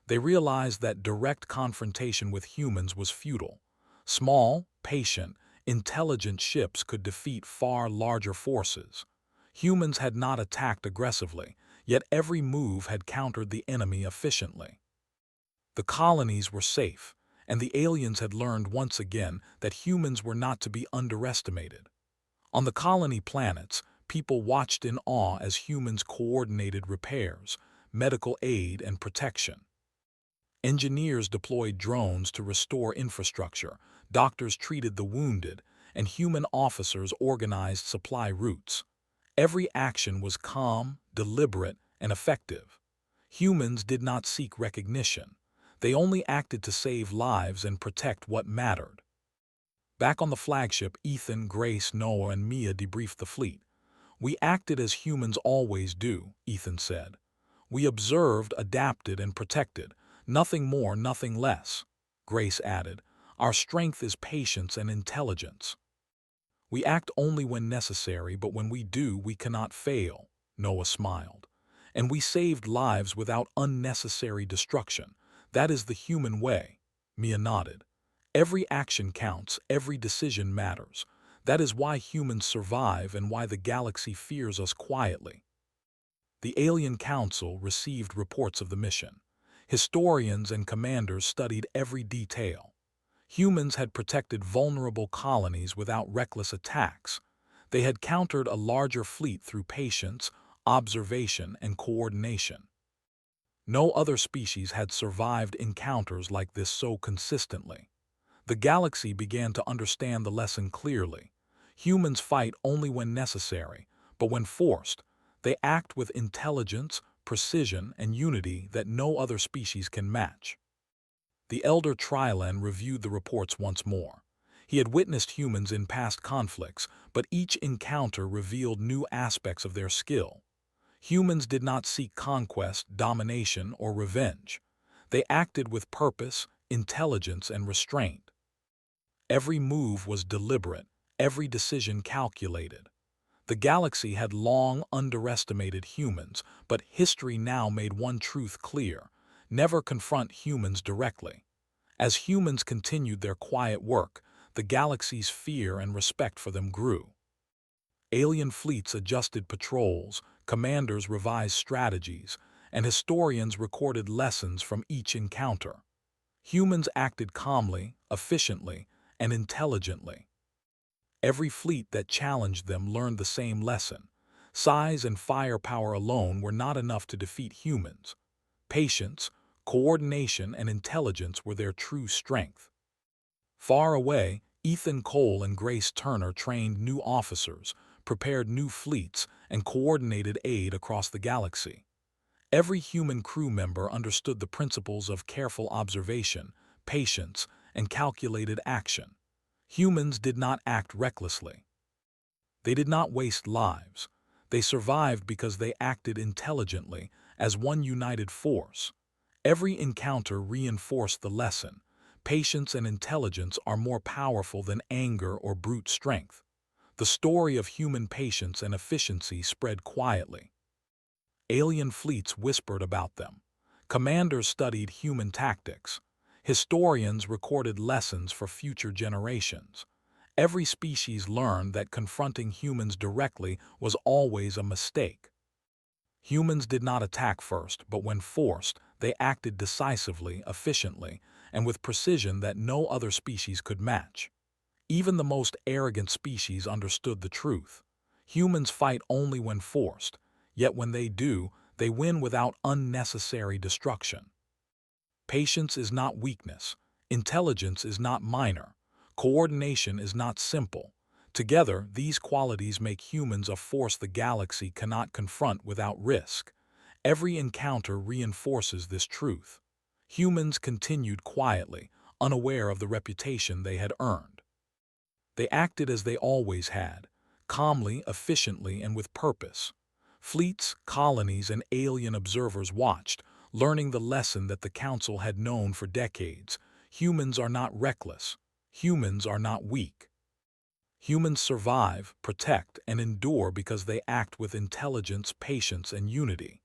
S1: They realized that direct confrontation with humans was futile. Small, patient, intelligent ships could defeat far larger forces. Humans had not attacked aggressively, yet every move had countered the enemy efficiently. The colonies were safe, and the aliens had learned once again that humans were not to be underestimated. On the colony planets, people watched in awe as humans coordinated repairs, medical aid, and protection. Engineers deployed drones to restore infrastructure, doctors treated the wounded, and human officers organized supply routes. Every action was calm, deliberate, and effective. Humans did not seek recognition. They only acted to save lives and protect what mattered. Back on the flagship, Ethan, Grace, Noah, and Mia debriefed the fleet. "We acted as humans always do," Ethan said. "We observed, adapted, and protected. Nothing more, nothing less." Grace added, "Our strength is patience and intelligence. We act only when necessary, but when we do, we cannot fail." Noah smiled. "And we saved lives without unnecessary destruction. That is the human way." Mia nodded. "Every action counts, every decision matters. That is why humans survive and why the galaxy fears us quietly." The Alien Council received reports of the mission. Historians and commanders studied every detail. Humans had protected vulnerable colonies without reckless attacks. They had countered a larger fleet through patience, observation, and coordination. No other species had survived encounters like this so consistently. The galaxy began to understand the lesson clearly. Humans fight only when necessary, but when forced, they act with intelligence, precision, and unity that no other species can match. The elder Trylan reviewed the reports once more. He had witnessed humans in past conflicts, but each encounter revealed new aspects of their skill. Humans did not seek conquest, domination, or revenge. They acted with purpose, intelligence, and restraint. Every move was deliberate, every decision calculated. The galaxy had long underestimated humans, but history now made one truth clear: never confront humans directly. As humans continued their quiet work, the galaxy's fear and respect for them grew. Alien fleets adjusted patrols, commanders revised strategies, and historians recorded lessons from each encounter. Humans acted calmly, efficiently, and intelligently. Every fleet that challenged them learned the same lesson. Size and firepower alone were not enough to defeat humans. Patience, coordination, and intelligence were their true strength. Far away, Ethan Cole and Grace Turner trained new officers, prepared new fleets, and coordinated aid across the galaxy. Every human crew member understood the principles of careful observation, patience, and calculated action. Humans did not act recklessly. They did not waste lives. They survived because they acted intelligently as one united force. Every encounter reinforced the lesson. Patience and intelligence are more powerful than anger or brute strength. The story of human patience and efficiency spread quietly. Alien fleets whispered about them. Commanders studied human tactics. Historians recorded lessons for future generations. Every species learned that confronting humans directly was always a mistake. Humans did not attack first, but when forced, they acted decisively, efficiently, and with precision that no other species could match. Even the most arrogant species understood the truth. Humans fight only when forced, yet when they do, they win without unnecessary destruction. Patience is not weakness. Intelligence is not minor. Coordination is not simple. Together, these qualities make humans a force the galaxy cannot confront without risk. Every encounter reinforces this truth. Humans continued quietly, unaware of the reputation they had earned. They acted as they always had, calmly, efficiently, and with purpose. Fleets, colonies, and alien observers watched, learning the lesson that the Council had known for decades. Humans are not reckless. Humans are not weak. Humans survive, protect, and endure because they act with intelligence, patience, and unity.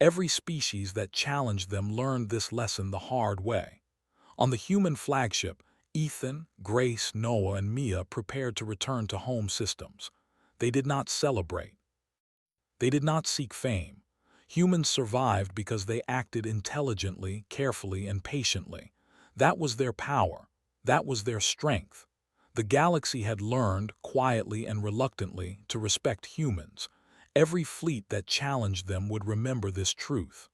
S1: Every species that challenged them learned this lesson the hard way. On the human flagship, Ethan, Grace, Noah, and Mia prepared to return to home systems. They did not celebrate. They did not seek fame. Humans survived because they acted intelligently, carefully, and patiently. That was their power. That was their strength. The galaxy had learned, quietly and reluctantly, to respect humans. Every fleet that challenged them would remember this truth.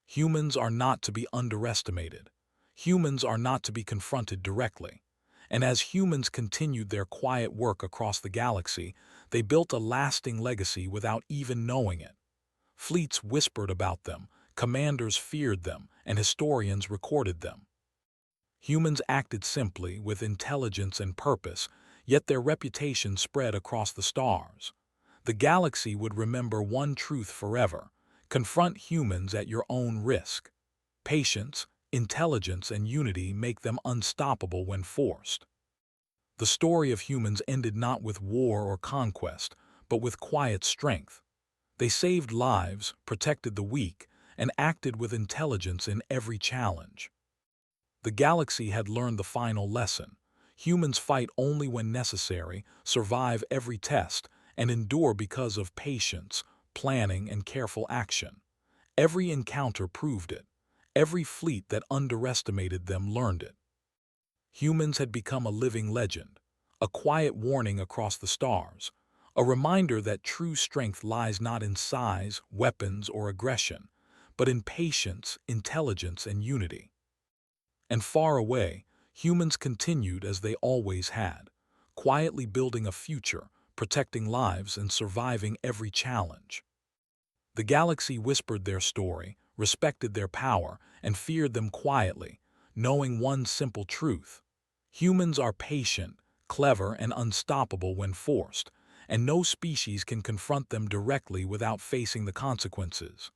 S1: Humans are not to be underestimated. Humans are not to be confronted directly. And as humans continued their quiet work across the galaxy, they built a lasting legacy without even knowing it. Fleets whispered about them, commanders feared them, and historians recorded them. Humans acted simply, with intelligence and purpose, yet their reputation spread across the stars. The galaxy would remember one truth forever: confront humans at your own risk. Patience, intelligence, and unity make them unstoppable when forced. The story of humans ended not with war or conquest, but with quiet strength. They saved lives, protected the weak, and acted with intelligence in every challenge. The galaxy had learned the final lesson. Humans fight only when necessary, survive every test, and endure because of patience, planning, and careful action. Every encounter proved it. Every fleet that underestimated them learned it. Humans had become a living legend, a quiet warning across the stars, a reminder that true strength lies not in size, weapons, or aggression, but in patience, intelligence, and unity. And far away, humans continued as they always had, quietly building a future, protecting lives, and surviving every challenge. The galaxy whispered their story, respected their power, and feared them quietly, knowing one simple truth: humans are patient, clever, and unstoppable when forced, and no species can confront them directly without facing the consequences.